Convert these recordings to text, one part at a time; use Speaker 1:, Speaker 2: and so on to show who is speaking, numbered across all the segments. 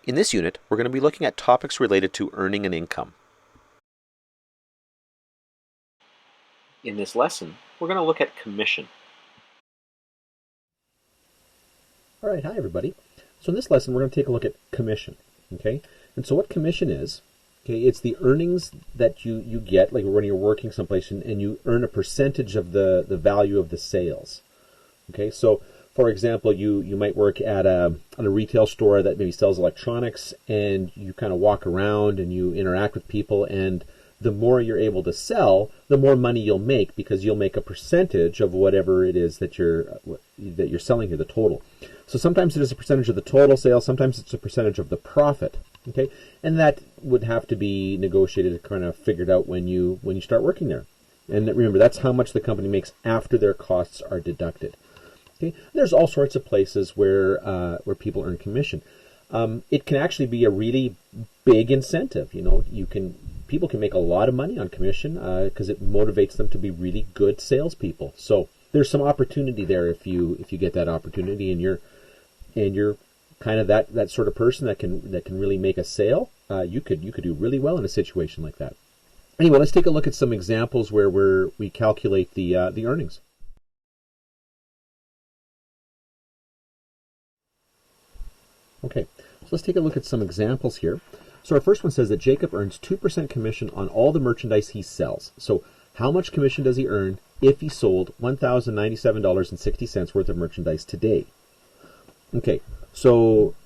Speaker 1: In this unit, we're going to be looking at topics related to earning an income. In this lesson, we're going to look at commission.
Speaker 2: All right, hi everybody. So in this lesson, we're going to take a look at commission, okay? And so what commission is, okay, it's the earnings that you get, like when you're working someplace and you earn a percentage of the value of the sales, okay? So, for example, you might work at a retail store that maybe sells electronics, and you kind of walk around and you interact with people, and the more you're able to sell, the more money you'll make, because you'll make a percentage of whatever it is that you're selling here, the total. So sometimes it is a percentage of the total sales, sometimes it's a percentage of the profit, okay? And that would have to be negotiated and kind of figured out when you start working there. And remember, that's how much the company makes after their costs are deducted. Okay? There's all sorts of places where people earn commission. It can actually be a really big incentive. You know, people can make a lot of money on commission because it motivates them to be really good salespeople. So there's some opportunity there if you get that opportunity, and you're kind of that sort of person that can really make a sale. You could do really well in a situation like that. Anyway, let's take a look at some examples where we calculate the earnings. Okay, so let's take a look at some examples here. So our first one says that Jacob earns 2% commission on all the merchandise he sells. So how much commission does he earn if he sold $1,097.60 worth of merchandise today? Okay, so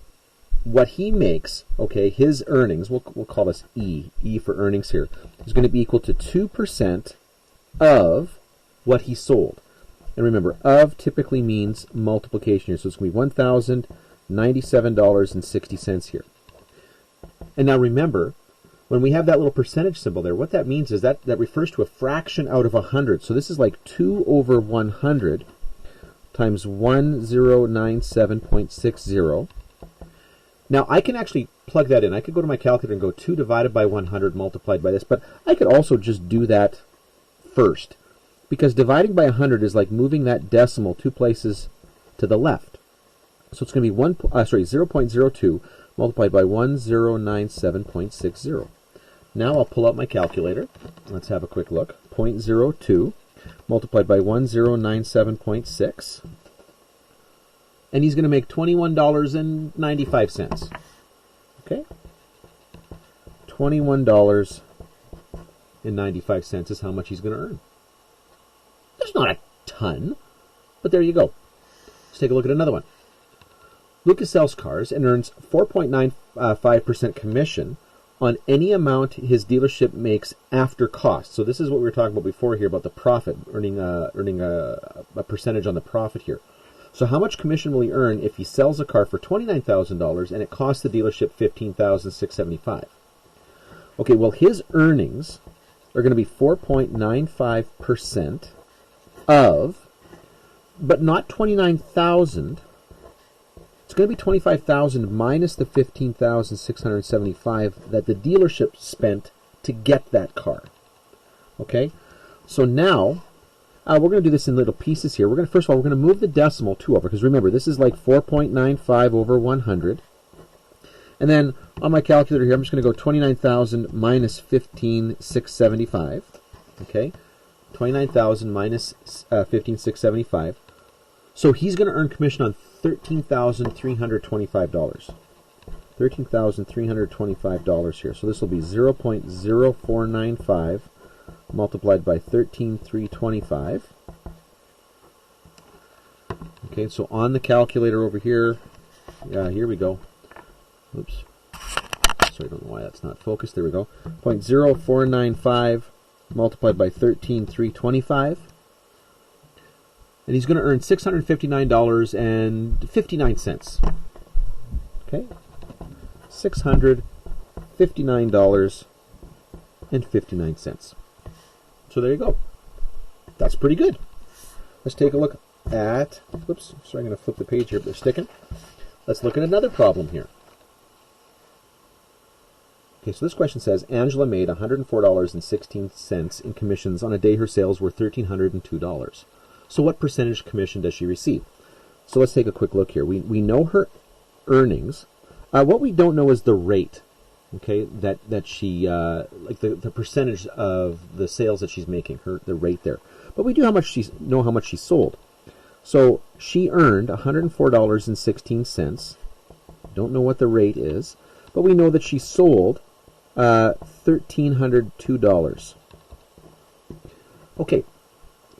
Speaker 2: what he makes, okay, his earnings, we'll call this E for earnings here, is going to be equal to 2% of what he sold. And remember, of typically means multiplication here, so it's going to be $1,097.60 here. And now remember, when we have that little percentage symbol there, what that means is that refers to a fraction out of 100. So this is like 2 over 100 times 1097.60. Now I can actually plug that in. I could go to my calculator and go 2 divided by 100 multiplied by this, but I could also just do that first, because dividing by 100 is like moving that decimal 2 places to the left. So it's going to be 0.02 multiplied by 1097.60. Now I'll pull out my calculator. Let's have a quick look. 0.02 multiplied by 1097.6. And he's going to make $21.95. Okay? $21.95 is how much he's going to earn. That's not a ton, but there you go. Let's take a look at another one. Lucas sells cars and earns 4.95% commission on any amount his dealership makes after cost. So this is what we were talking about before here about the profit, earning a percentage on the profit here. So how much commission will he earn if he sells a car for $29,000 and it costs the dealership $15,675? Okay, well, his earnings are going to be 4.95% of, but not $29,000. It's going to be $25,000 minus the $15,675 that the dealership spent to get that car. Okay, so now we're going to do this in little pieces here. First of all, we're going to move the decimal 2 over, because remember, this is like 4.95 over 100. And then on my calculator here, I'm just going to go 29,000 minus 15,675. Okay, 29,000 minus 15,675. So he's going to earn commission on $13,325. $13,325 here. So this will be 0.0495 multiplied by 13,325. Okay, so on the calculator over here, here we go. Oops. Sorry, I don't know why that's not focused. There we go. 0.0495 multiplied by 13,325. And he's going to earn $659.59. Okay? $659.59. So there you go. That's pretty good. Let's take a look at, oops, sorry, I'm going to flip the page here, but they're sticking. Let's look at another problem here. Okay, so this question says, Angela made $104.16 in commissions on a day her sales were $1,302. So what percentage commission does she receive? So let's take a quick look here. We know her earnings What we don't know is the rate, okay, that she, like the percentage of the sales that she's making, the rate there. But we do know how much she sold. So she earned $104.16. Don't know what the rate is, but we know that she sold $1,302. Okay,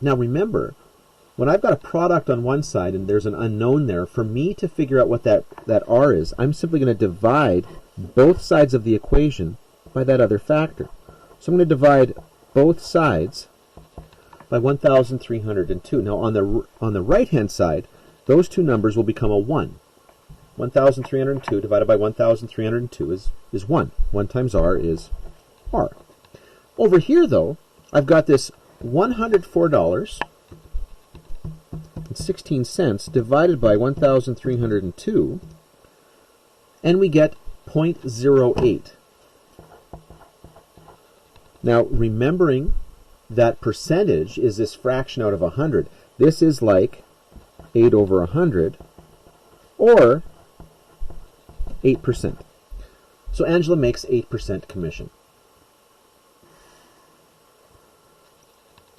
Speaker 2: now remember, when I've got a product on one side and there's an unknown there, for me to figure out what that R is, I'm simply going to divide both sides of the equation by that other factor. So I'm going to divide both sides by 1,302. Now on the right-hand side, those two numbers will become a 1. 1,302 divided by 1,302 is 1. 1 times R is R. Over here, though, I've got this $104.16 divided by 1,302, and we get 0.08. Now, remembering that percentage is this fraction out of 100, this is like 8 over 100, or 8%. So Angela makes 8% commission.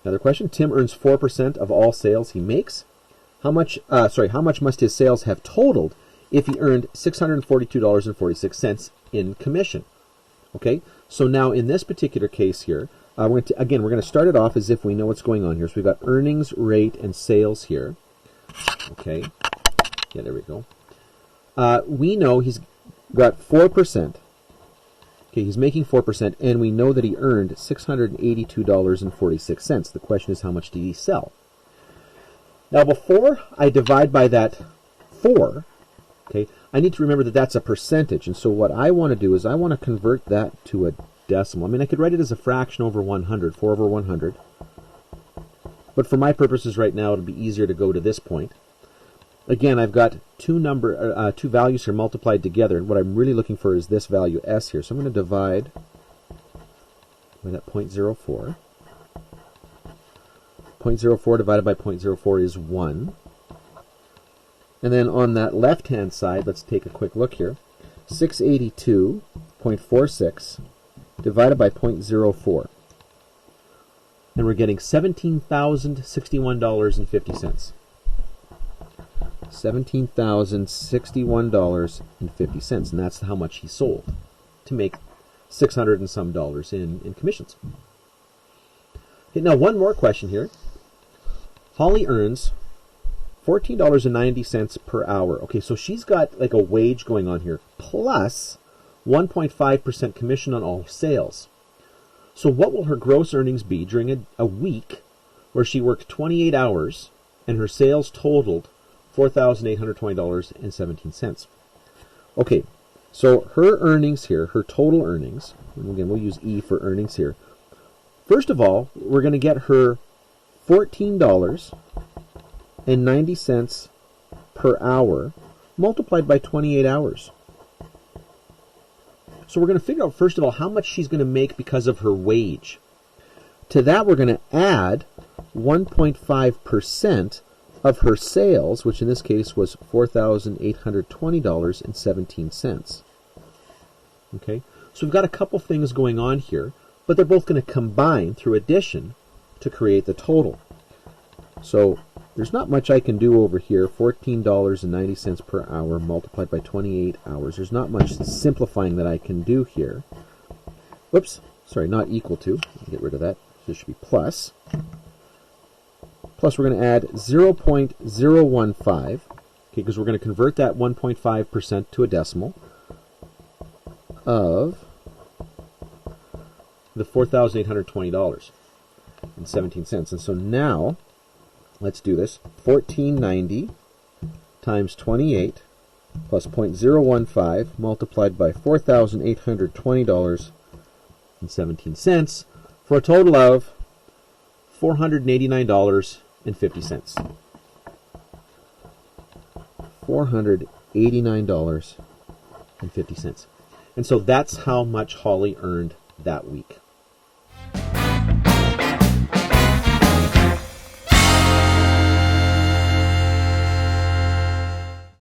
Speaker 2: Another question. Tim earns 4% of all sales he makes. How much must his sales have totaled if he earned $642.46 in commission? Okay, so now in this particular case here, we're going to start it off as if we know what's going on here. So we've got earnings, rate, and sales here. Okay, yeah, there we go. We know he's got 4%. Okay, he's making 4%, and we know that he earned $682.46. The question is, how much did he sell? Now, before I divide by that 4, okay, I need to remember that that's a percentage. And so what I want to do is I want to convert that to a decimal. I mean, I could write it as a fraction over 100, 4 over 100. But for my purposes right now, it'll be easier to go to this point. Again, I've got two values here multiplied together, and what I'm really looking for is this value s here. So I'm going to divide by that 0.04. 0.04 divided by 0.04 is 1. And then on that left-hand side, let's take a quick look here. 682.46 divided by 0.04. And we're getting $17,061.50. $17,061.50, and that's how much he sold to make $600 and some in commissions. Okay, now one more question here. Holly earns $14.90 per hour. Okay, so she's got like a wage going on here, plus 1.5% commission on all sales. So what will her gross earnings be during a week where she worked 28 hours and her sales totaled $4,820.17. Okay, so her earnings here, her total earnings, and again, we'll use E for earnings here. First of all, we're going to get her $14.90 per hour multiplied by 28 hours. So we're going to figure out, first of all, how much she's going to make because of her wage. To that, we're going to add 1.5% of her sales, which in this case was $4,820.17. Okay, so we've got a couple things going on here, but they're both going to combine through addition to create the total. So there's not much I can do over here. $14.90 per hour multiplied by 28 hours. There's not much simplifying that I can do here. Whoops, sorry, not equal to. Get rid of that. This should be plus. Plus, we're going to add 0.015, okay, because we're going to convert that 1.5% to a decimal of the $4,820.17. And so now, let's do this. 1490 times 28 plus 0.015 multiplied by $4,820.17 for a total of $489.50. $489.50. And so that's how much Holly earned that week.